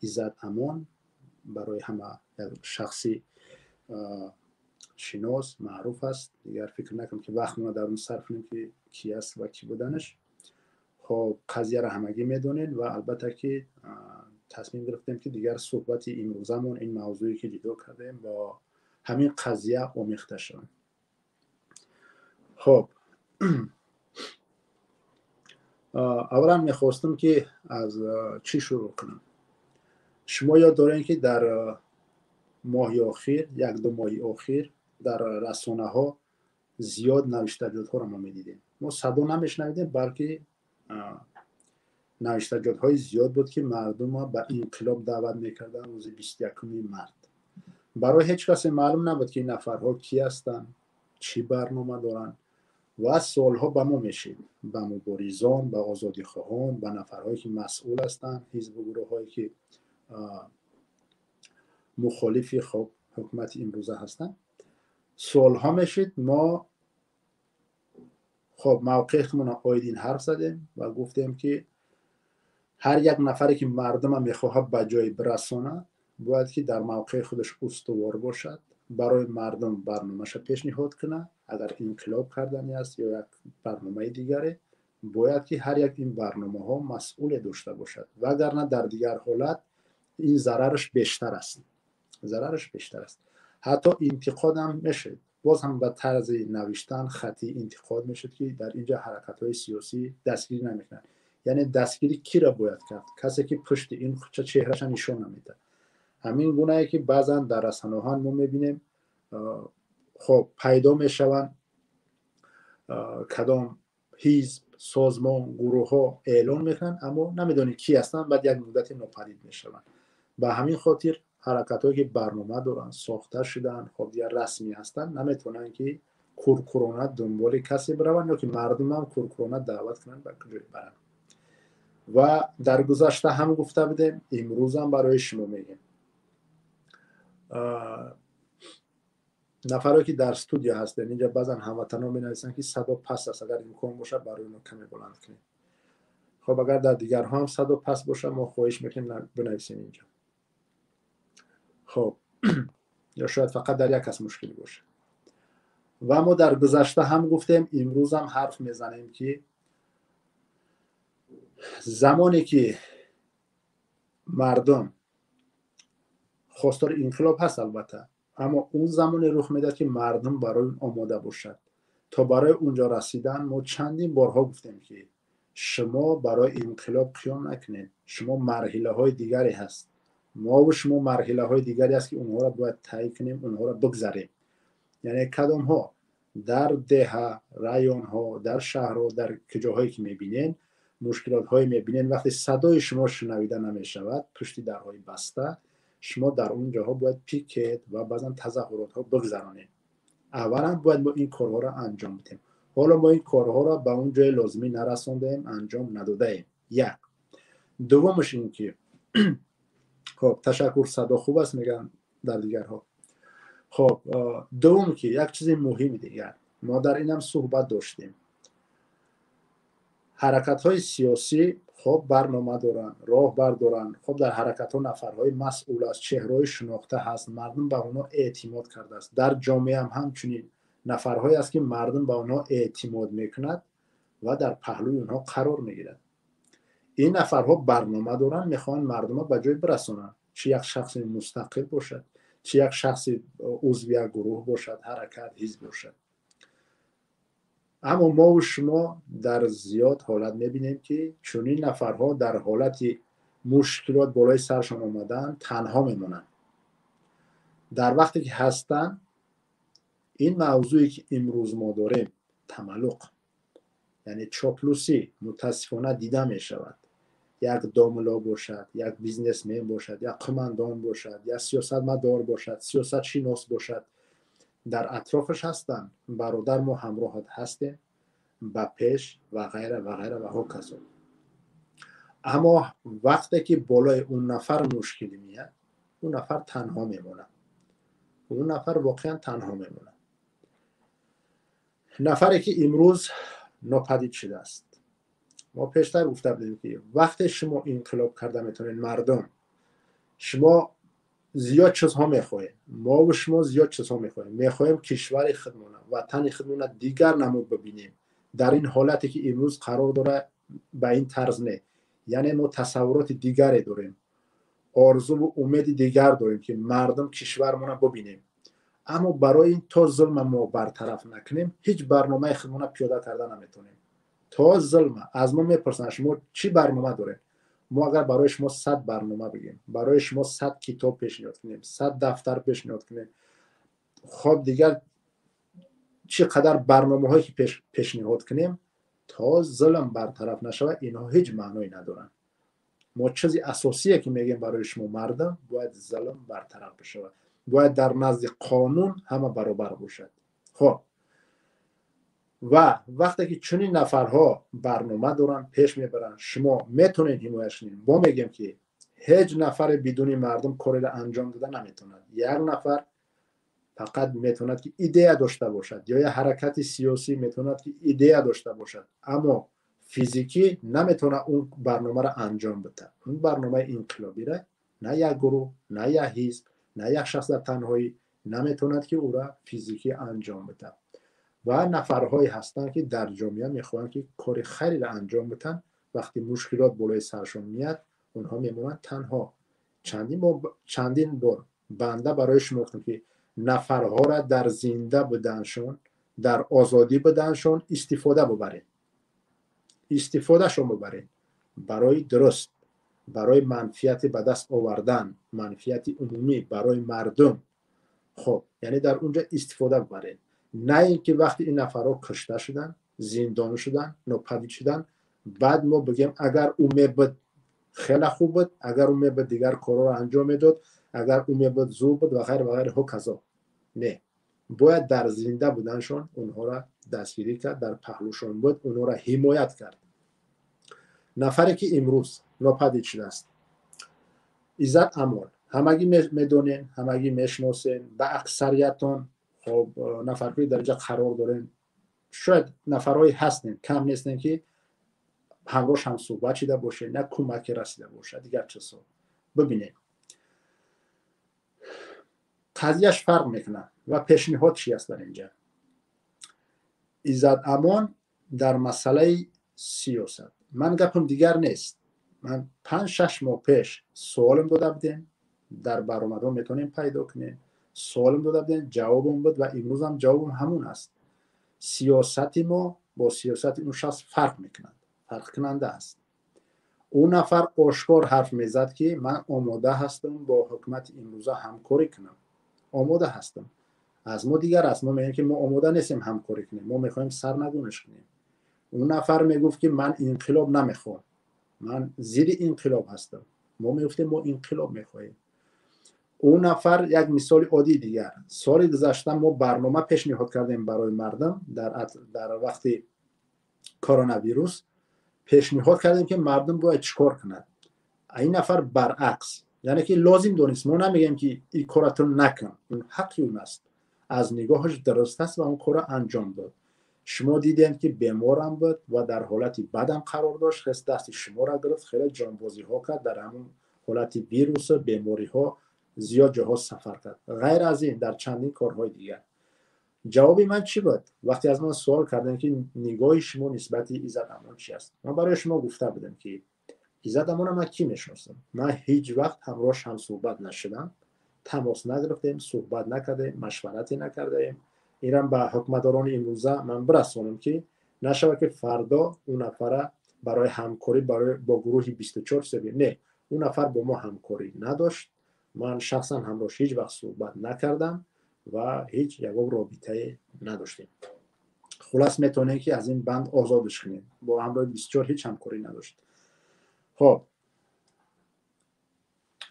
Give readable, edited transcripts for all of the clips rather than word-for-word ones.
عزت امان برای همه شخصی شناس معروف است. دیگر فکر نکنم که وقت ما در اون صرف کنیم که کی است و کی بودنش. خب قضیه را همگی میدونین و البته که تصمیم گرفتیم که دیگر صحبت امروزمون این موضوعی که دیدو کردیم با همین قضیه عمیق‌تر شویم. خب اولا میخواستم که از چی شروع کنم. شما یاد دارین که در ماه اخیر، یک دو ماه اخیر در رسانه ها زیاد نوشتجات ها را ما میدیدیم. ما صدا نمیشنویدیم، بلکه نوشتجات های زیاد بود که مردم ها به انقلاب دعوت میکردن روز 21 مارس. برای هیچ کس معلوم نبود که این نفرها کی هستند، چی برنامه دارن و سوالها به ما میشید، به مبارزان، به آزادی خواهان، به نفرهایی که مسئول هستند، حزب و گروه هایی که مخالف خب حکومت امروزه هستند. سوال ها میشید. ما خب موقعیتمون آیدین حرف زدیم و گفتیم که هر یک نفری که مردم میخواهد به جای برسانه باید که در موقع خودش استوار باشد، برای مردم برنامه‌اش پیشنهاد کنه. اگر انقلاب کردنی است یا یک برنامه دیگره، باید که هر یک این برنامه ها مسئول داشته باشد، وگرنه در دیگر حالت این ضررش بیشتر است. حتی انتقاد هم میشه، باز هم به طرز نوشتن خطی انتقاد میشه که در اینجا حرکت های سیاسی دستگیری نمیکنن. یعنی دستگیری کی را باید کرد؟ کسی که پشت این چهرهش نشون نمیده. همین گونه‌ای که بعضا در رسانه‌ها ما میبینیم خب پیدا میشوند کدام حزب، سازمان، گروه ها اعلان میکنن اما نمیدونی کی هستن، بعد یک مدت ناپدید میشوند. به همین خاطر حرکت هایی که برنامه دارن، ساخته شدن، خب یا رسمی هستن، نمیتونن که کورکورانه دنبال کسی برون یا که مردم هم کورکورانه دعوت کنن به کجای برن. و در گذشته هم گفته بودیم، امروز هم برای شما میگیم، نفرایی که در استودیو هستن اینجا بعضا هموطنا می‌نویسن که صدا پست است، اگر امکان باشه برای اونو کمی بلند کنید. خب اگر در دیگر ها هم صدا پست باشه ما خواهش میکنیم بنویسین اینجا. خب یا شاید فقط در یک کس مشکلی باشه. و ما در گذشته هم گفتیم، امروز هم حرف میزنیم که زمانی که مردم خواستار انقلاب هست البته، اما اون زمان رخ میداد که مردم برای اون آماده باشد. تا برای اونجا رسیدن ما چندین بارها گفتیم که شما برای انقلاب قیام نکنید، شما مرحله های دیگری هست، ما و شما مرحله های دیگری هست که اونها را باید طی کنیم، اونها را بگذریم. یعنی کدام ها در ده، رایون ها، در شهرها، در جاهایی که میبینین مشکلات های میبینین، وقتی صدای شما شنویده نمیشود پشت درهای بسته، شما در اون جاها باید پیکت و بعضا تظاهرات ها بگذرانید. اولا باید ما این کارها را انجام بدیم. حالا ما این کارها را به اون جای لازمی نرساندیم، انجام ندادیم. یک. دومش این که خب تشکر، صدا خوب است میگن در دیگرها. خب دوم که یک چیز مهم دیگر ما در این هم صحبت داشتیم، حرکت های سیاسی خب برنامه دارن، راهبر دارن. خب در حرکت ها نفرهای مسئول است، چهرهای شناخته هست، مردم به اونا اعتماد کرده است. در جامعه هم همچنین نفرهایی است که مردم به اونا اعتماد میکند و در پهلوی اونها قرار میگیرند. این نفرها برنامه دارن، میخوان مردم به جای برسونن، چه یک شخص مستقل باشد، چه یک شخص عضو یک گروه باشد، حرکت، حزب باشد. اما ما و شما در زیاد حالت میبینیم که چنین نفرها در حالت مشکلات بالای سرشان آمدن تنها میمونن. در وقتی که هستن این موضوعی که امروز ما داریم، تملق یعنی چاپلوسی، متاسفانه دیده میشود. یک داملا باشد، یک بیزنسمن باشد، یک قماندان باشد، یک سیاستمدار باشد، سیاست شناس باشد، در اطرافش هستن، برادر ما همراهت هستیم با پیش و غیره و غیره و هکذا. اما وقتی که بالای اون نفر مشکلی میاد، اون نفر تنها میمونه. اون نفر واقعا تنها میمونه. نفری که امروز ناپدید شده است. ما پیشتر گفته بودیم که وقتی شما انقلاب کرده میتونید، مردم شما زیاد چیزها میخواهیم، ما و شما زیاد چیزها میخواهیم کشور خودمون، وطن خودمون دیگر نمود ببینیم. در این حالتی که امروز قرار داره به این طرز نه، یعنی ما تصورات دیگری داریم، آرزو و امید دیگر داریم که مردم کشورمون ببینیم. اما برای این تا ظلم ما برطرف نکنیم هیچ برنامه خودمون پیاده کرده نمیتونیم. تا ظلم از ما میپرسن شما چی برنامه دارید؟ ما اگر برای شما 100 برنامه بگیم، برای شما 100 کتاب پیشنهاد کنیم، 100 دفتر پیشنهاد کنیم، خب دیگر چقدر برنامه هایی که پیشنهاد کنیم، تا ظلم برطرف نشوه اینها هیچ معنی ندارن. ما چیزی اساسیه که میگیم برای شما مردم، باید ظلم برطرف بشه، باید در نزد قانون همه برابر باشد. خب و وقتی که چنین نفرها برنامه دارن پیش میبرن، شما میتونید حمایت کنید. ما میگیم که هیچ نفر بدون مردم کاری را انجام داده نمیتوند. یک نفر فقط میتوند که ایده داشته باشد، یا یه حرکت سیاسی میتوند که ایده داشته باشد، اما فیزیکی نمیتونه اون برنامه را انجام بده. اون برنامه انقلابی را نه یک گروه، نه یک حزب، نه یک شخص در تنهایی نمیتوند که او را فیزیکی انجام بده. و نفرهایی هستند که در جامعه میخوان که کار خیری را انجام بدن، وقتی مشکلات بالای سرشون میاد اونها میمونن تنها. چندین بار بنده برای شما گفتم که نفرها را در زنده بدنشون، در آزادی بدنشون استفاده ببرید، استفاده شون ببرید برای درست، برای منفعت به دست آوردن، منفعت عمومی برای مردم. خب یعنی در اونجا استفاده ببرید، نه اینکه وقتی این نفرها کشته شدن، زندانی شدن، ناپدید شدن، بعد ما بگیم اگر او میبود خیلی خوب بود، اگر او میبود دیگر کارا رو انجام میداد، اگر او میبود زور بود و غیر و غیر. ها کذا نه، باید در زنده بودنشون اونها را دستگیری کرد، در پهلوشون بود اونها را حمایت کرد. نفری که امروز ناپدید شده است، عزت امان، همگی میدونین، همگی میشناسین، به اکثریتون خب نفرهایی در اینجا قرار دارین، شاید نفرهایی هستین کم نیستین که همراهش هم صحبت شده باشه، نه کمک رسیده باشه. دیگر چه ببینید قضیهش فرق میکنه و پیشنهاد چی است در اینجا. عزت امان در مسئله سیاست من گپم دیگر نیست. من 5-6 ماه پیش سوالم داده بودیم، در برآمده میتونیم پیدا کنیم، سوالم داده بودیم، جوابم بود و امروز هم جوابم همون است. سیاست ما با سیاست اون شخص فرق میکنند، فرق کننده است. اون نفر آشکار حرف میزد که من آماده هستم با حکومت امروزه همکاری کنم، آماده هستم. از ما دیگر است، ما میگیم که ما آماده نیستیم همکاری کنیم، ما میخوایم سرنگونش کنیم. اون نفر میگفت که من انقلاب نمیخوام، من ضد انقلاب هستم، ما میگفتیم ما انقلاب میخوایم. اون نفر یک مثال عادی دیگر، سال گذشته ما برنامه پیشنهاد کردیم برای مردم در وقت کرونا ویروس، پیشنهاد کردیم که مردم باید چیکار کنند. این نفر برعکس، یعنی که لازم دونست، ما نمیگیم که این کاراتو نکن، اون حقی اون است، از نگاهش درست است و اون کار انجام داد. شما دیدین که بیمارم بود و در حالتی بدم قرار داشت، خست دست شما را گرفت، خیلی جانبازی ها کرد، در همون حالت ویروس بیماری ها زیاد جاها سفر کرد. غیر از این در چندین کارهای دیگر. جوابی من چی بود؟ وقتی از من سوال کردن که نگاه شما نسبت عزت امان چی است، من برای شما گفته بودم که عزت امان من کی میشناسم؟ من هیچ وقت همراهش هم صحبت نشدم، تماس نگرفتیم، صحبت نکردیم، مشورتی نکردیم. اینم به حکمداران امروزه من برسونم که نشوه که فردا اون نفر برای همکاری با گروه 24 سبی نه، اون نفر با ما همکاری نداشت، من شخصا همراهش هیچ وقت صحبت نکردم و هیچ یک رابطه نداشتیم. خلاص میتونه که از این بند آزادش کنیم، با همراه 24 هیچ همکاری نداشت. خب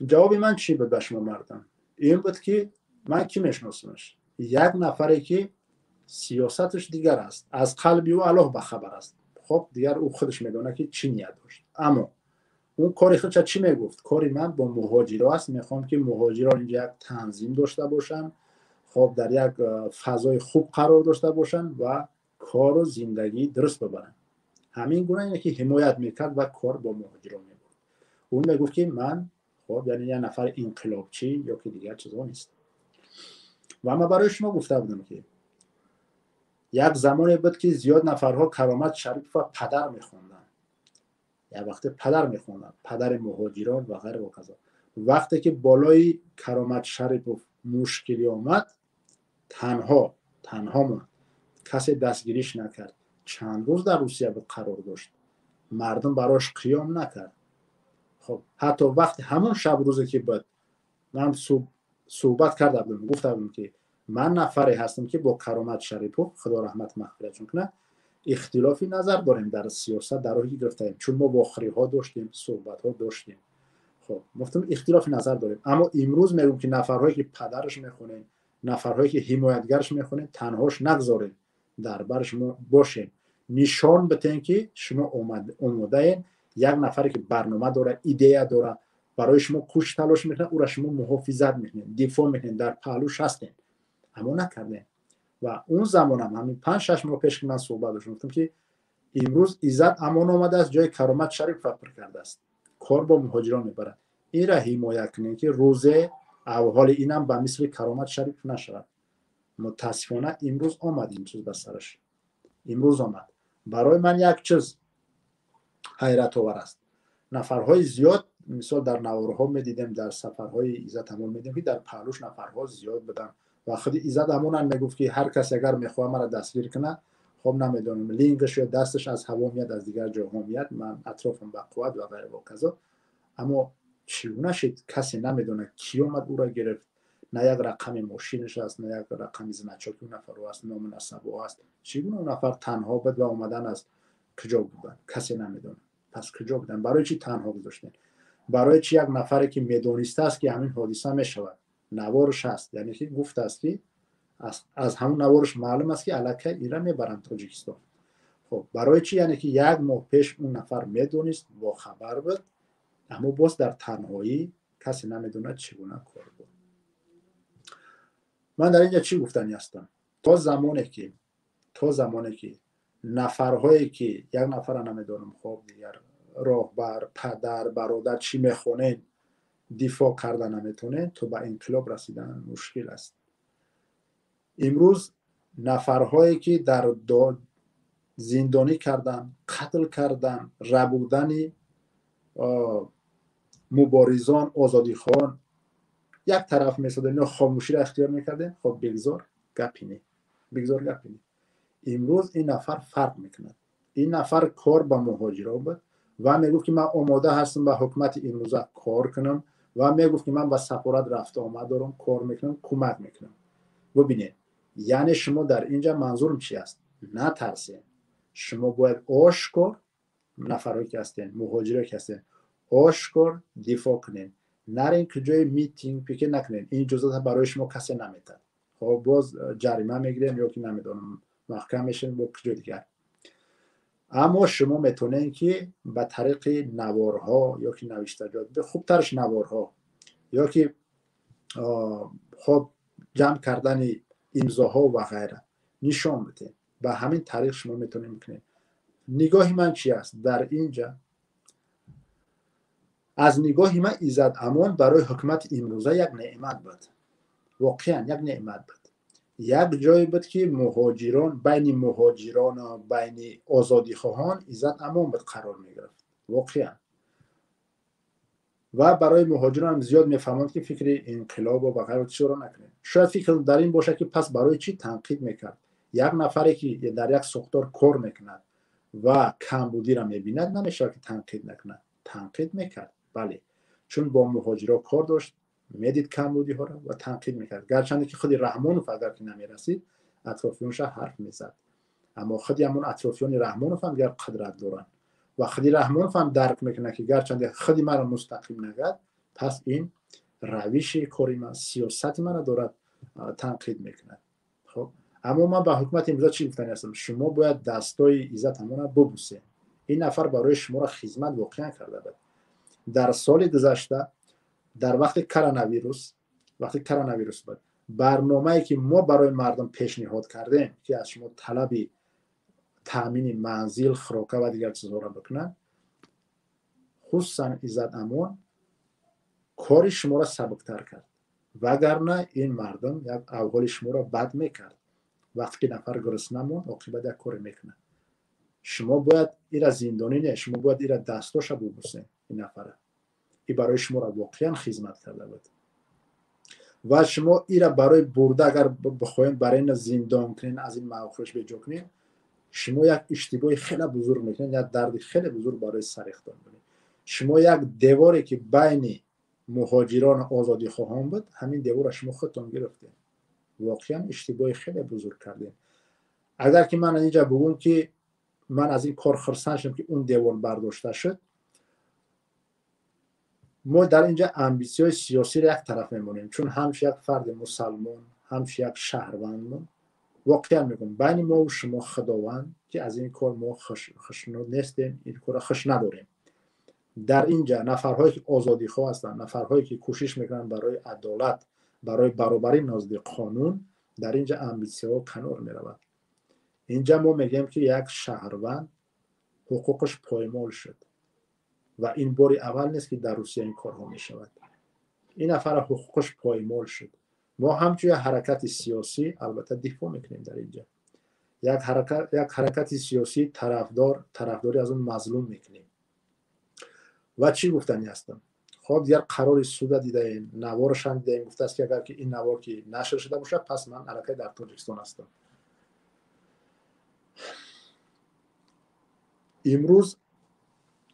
جواب من چی بود به شما مردم؟ این بود که من کی میشناسمش؟ یک نفری که سیاستش دیگر است، از قلبی و الله بخبر است. خب دیگر او خودش میدونه که چی نیت داشت، اما اون کاری خودش چی میگفت؟ کاری من با مهاجرا است، میخوام که مهاجران اینجا یک تنظیم داشته باشن، خب در یک فضای خوب قرار داشته باشن و کار و زندگی درست ببرن. همین گونه اینه که حمایت میکرد و کار با مهاجران میکرد. اون میگفت که من خب یعنی یه نفر انقلابچی یا که دیگر چیزا نیست. و من برای شما گفته بودم که یک زمانی بود که زیاد نفرها کرامت شریف و پدر میخوندن، یا وقتی پدر میخوندن، پدر مهاجران و غیره و کذا. وقتی که بالای کرامت شریف مشکلی آمد، تنها موند، کسی دستگیریش نکرد، چند روز در روسیه بود قرار داشت، مردم براش قیام نکرد. خب حتی وقتی همون شب روزی که بود من صحبت کرده بودم، گفتم که من نفری هستم که با کرامت شریف خدا رحمت مغفرتشون کنه اختلافی نظر داریم در سیاست، در راهی گرفتیم، چون ما واخری ها داشتیم، صحبت ها داشتیم. خب گفتم اختلاف نظر داریم، اما امروز میگم که نفرهایی که پدرش میخونن، نفرهایی که حمایتگرش میخونن، تنهاش نگذارین، در برش باشین، نشان بدین که شما اومده این یک نفری که برنامه داره، ایده داره، برای شما کوش تلاش میکنه، او را شما محافظت میکنین، دفاع میکنین، در پهلوش هستین، اما نکردین. و اون زمان همین 5-6 ماه پیش که من صحبت داشتم گفتم که امروز عزت امان آمده است، جای کرامت شریف فتح کرده است، کار با مهاجران میبره. این را حمایت کنین که روزه او حال اینم به مثل کرامت شریف نشود. متاسفانه امروز آمد این چیز به سرش، امروز آمد. برای من یک چیز حیرت آور است، نفرهای زیاد مثال در نوارها میدیدیم، در سفرهای عزت امان میدیدیم که در پهلوش نفرها زیاد بودن و خود عزت امان هم میگفت که هر کس اگر میخواد مرا دستگیر کنه، خب نمیدونم لینکش یا دستش از هوا میاد، از دیگر جاها میاد، من اطرافم با قوت و غیره و کذا. اما چگونه شد کسی نمیدونه کی اومد او را گرفت، نه یک رقم ماشینش است، نه یک رقم زنچاکی اون نفر است، نام نسبه است، چگونه اون نفر تنها بود و اومدن از کجا بودن کسی نمیدونه. پس کجا بودن؟ برای چی تنها گذاشتن؟ برای چی یک نفری که میدونسته است که همین حادثه میشود، نوارش هست، یعنی که گفته است که از همون نوارش معلوم است که الکی ایران میبرن تاجیکستان. خب برای چی؟ یعنی که یک ماه پیش اون نفر میدونست، با خبر بود، اما باز در تنهایی کسی نمیدونه چگونه کار بود. من در اینجا چی گفتنی هستم؟ تا زمانی که نفرهایی که یک نفر نمیدونم خب دیگر راهبر، پدر، برادر چی میخونه دفاع کردن نمیتونه، تو به انقلاب رسیدن مشکل است. امروز نفرهایی که در زندانی کردن، قتل کردن، ربودن مبارزان، آزادی خواهان یک طرف میساده، اینا خاموشی را اختیار میکرده، خب بگذار گپی نی. امروز این نفر فرق میکنه. این نفر کار با مهاجرا بود و میگفت که من آماده هستم با حکومت امروزه کار کنم و میگفت که من با سفارت رفته آمد دارم، کار میکنم، کمک میکنم. ببینید یعنی شما در اینجا منظورم چی است؟ نه ترسین، شما باید آشکار نفرایی که هستین، مهاجرایی که هستین، آشکار دفاع کنین، نرین که جای میتینگ پیک نکنین، این اجازت برای شما کسی نمیده. خب باز جریمه میگیرین یا که نمیدونم محکم میشین با کجا دیگر. اما شما میتونین که به طریق نوارها یا که نوشتجات به خوب ترش نوارها یا که خب جمع کردن امضاها و غیره نشان بدین. به همین طریق شما میتونین میکنین. نگاه من چی است در اینجا؟ از نگاه من عزت امان برای حکومت امروزه یک نعمت بود، واقعا یک نعمت بود. یک جایی بود که مهاجران، بین مهاجران و بین آزادی خواهان عزت امان بود قرار می گرفت واقعا. و برای مهاجران هم زیاد میفهمند که فکر انقلاب و غیره چرا نکنه. شاید فکر در این باشه که پس برای چی تنقید میکرد؟ یک نفری که در یک ساختار کار میکند و کمبودی را میبیند نمیشه که تنقید نکنه. تنقید میکرد، بله، چون با مهاجرا کار داشت، میدید کمبودی ها را و تنقید میکرد. گرچند که خود رحمانوف اگر که نمیرسید اطرافیانش حرف میزد، اما خودی همون اطرافیان رحمانوف هم گر قدرت دارن و خودی رحمانوف هم درک میکنه که گرچند خودی مرا مستقیم نگرد، پس این روش کاری من، سیاست من دارد تنقید میکنه. خب اما من به حکومت امروز چی گفتنی هستم؟ شما باید دستای عزت امان ببوسید. این نفر برای شما را خدمت واقعا کرده بود. در سال گذشته در وقت کرونا ویروس بود، برنامه‌ای که ما برای مردم پیشنهاد کردیم که از شما طلب تامین منزل، خوراک و دیگر چیزها را بکنن، خصوصا عزت امان کار شما را سبکتر کرد، وگرنه این مردم یک احوال شما را بد میکرد. وقتی که نفر گرسنه مون عاقبت یک کار میکنه، شما باید ایرا زندانی نه، شما باید ایرا دستاش ببوسین. این نفره این برای شما را واقعا خدمت کرده بود و شما ایرا برای برده اگر بخواین برای این زندان کنین، از این موقعش به جا کنین، شما یک اشتباه خیلی بزرگ میکنین، یک درد خیلی بزرگ برای سرختان کنین. شما یک دیواری که بین مهاجران آزادی خواهان بود، همین دیوار شما خودتون گرفتین. واقعا اشتباه خیلی بزرگ کردین. اگر که من اینجا بگم که من از این کار خرسند شدم که اون دیوار برداشته شد، ما در اینجا امبیسی‌های سیاسی را یک طرف میمونیم، چون همش یک فرد مسلمان، همش یک شهروند. واقعا میگم بین ما و شما خداوند که از این کار ما خشنود نیستیم، این کار خوش نداریم. در اینجا نفرهایی که آزادی خواه هستند، نفرهایی که کوشش میکنن برای عدالت، برای برابری نزد قانون، در اینجا امبیسی‌ها کنار میرود. اینجا ما میگیم که یک شهروند حقوقش پایمال شد و این بار اول نیست که در روسیه این کارها می شود. این نفر حقوقش پایمال شد. ما همچون یک حرکت سیاسی البته دفاع میکنیم در اینجا. یک حرکت سیاسی طرفداری از اون مظلوم میکنیم. و چی گفتنی هستم؟ خب دیگر قرار سودا دیدیم، نوارش هم دیدیم، گفته است که اگر که این نوار که نشر شده باشه پس من الکی در تاجیکستان هستم. امروز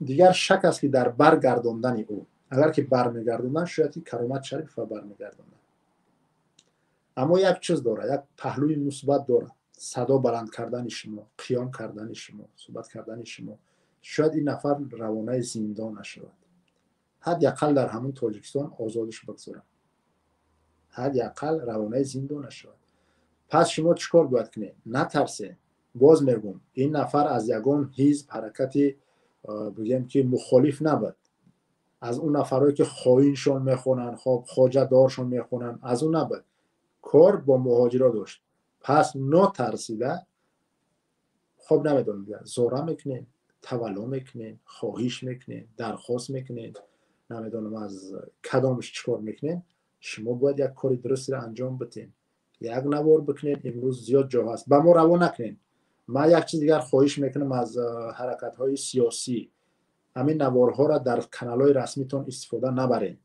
دیگر شک است که در برگرداندن او، اگر که برمیگرداندن شاید کرامت شریف و برمیگرداندن. اما یک چیز داره، یک پهلوی مثبت داره، صدا بلند کردن شما، قیام کردن شما، صحبت کردن شما. شاید این نفر روانه زندان نشود، حداقل در همون تاجیکستان آزادش بگذارن، حداقل روانه زندان نشود. پس شما چیکار باید کنید؟ نترسید. باز میگم این نفر از یگان حزب حرکتی بگیم که مخالف نبود، از اون نفرایی که خائنشون میخونن، خب خواجه دارشون میخونن، از اون نبود. کار با مهاجرا داشت. پس نترسیده. خب نمیدونم دیگه زورا میکنین، تولا میکنین، خواهش میکنین، درخواست میکنین، نمیدونم از کدامش چیکار میکنین. شما باید یک کاری درستی را انجام بدین. یک نوار بکنین. امروز زیاد جا هست، با ما روا نکنین. من یک چیز دیگر خواهش میکنم از حرکت های سیاسی، همین نوارها را در کانال های رسمیتون استفاده نبرین.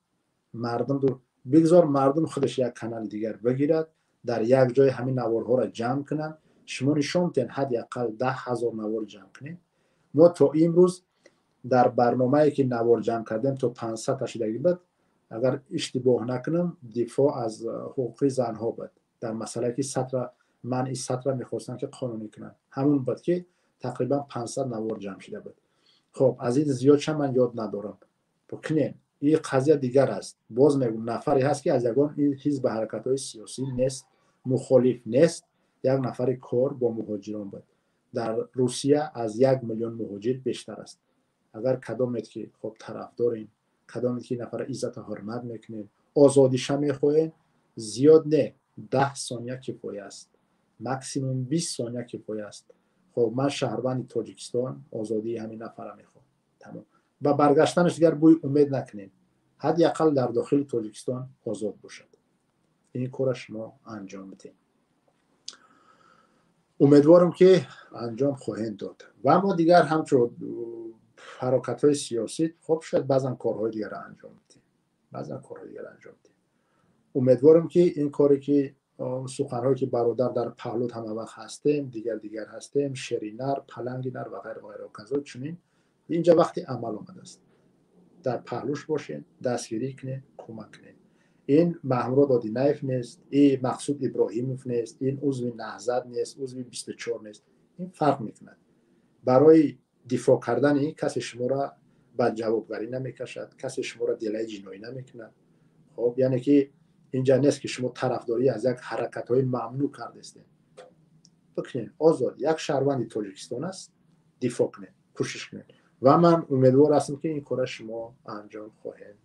مردم رو بگذار مردم خودش یک کانال دیگر بگیرد، در یک جای همین نوارها را جمع کنن. شما نشون بدین حداقل 10,000 نوار جمع کنین. ما تا امروز در برنامه‌ای که نوار جمع کردیم تا 500 تاشیدگی بود. اگر اشتباه نکنم دفاع از حقوق زنها بود، در مسئله که سطر منع سطر میخواستن که قانونی کنن، همون بود که تقریبا 500 نوار جمع شده بود. خب از این زیاد چند من یاد ندارم بکنین. این قضیه دیگر است. باز میگم نفری هست که از یگان این حزب حرکت های سیاسی نیست، مخالف نیست، یک نفر کار با مهاجران بود. در روسیه از 1 میلیون مهاجر بیشتر است. اگر کدامت که خب طرفدارین، کدامت که نفر عزت و حرمت میکنین، آزادیش میخواین، زیاد نه، 10 ثانیه کفایه است، ماکسیموم 20 ثانیه کفایه است. خب من شهروند تاجیکستان آزادی همین نفر میخوام، تمام. و برگشتنش دیگر بوی امید نکنین، حداقل در داخل تاجیکستان آزاد باشد. این کار شما انجام بدین. امیدوارم که انجام خواهند داد. و اما دیگر همچون حرکت های سیاسی، خب شاید بعضا کارهای دیگر انجام بدین، بعضا کارهای دیگر انجام بدین. امیدوارم که این کاری که سخنهایی که برادر در پهلوت همه وقت هستیم، دیگر هستیم، شرینر، پلنگینر و غیره و غیره و کذا، چنین اینجا وقتی عمل آمده است. در پهلوش باشین، دستگیری کنین، کمک کنین. این محمود آدینایف نیست، این مقصود ابراهیموف نیست، این عضو نهضت نیست، عضو 24 نیست. این فرق میکنه. برای دفاع کردن کسی شما را به جوابگری نمیکشد، کسی شما را دلای جنایی نمیکنه. خب یعنی که اینجا نیست که شما طرفداری از یک حرکت های ممنوع کرده استید. بکنین آزاد، یک شهروند تاجیکستان است، دفاع کنین، کوشش کنین. و من امیدوار هستم که این کار شما انجام خواهید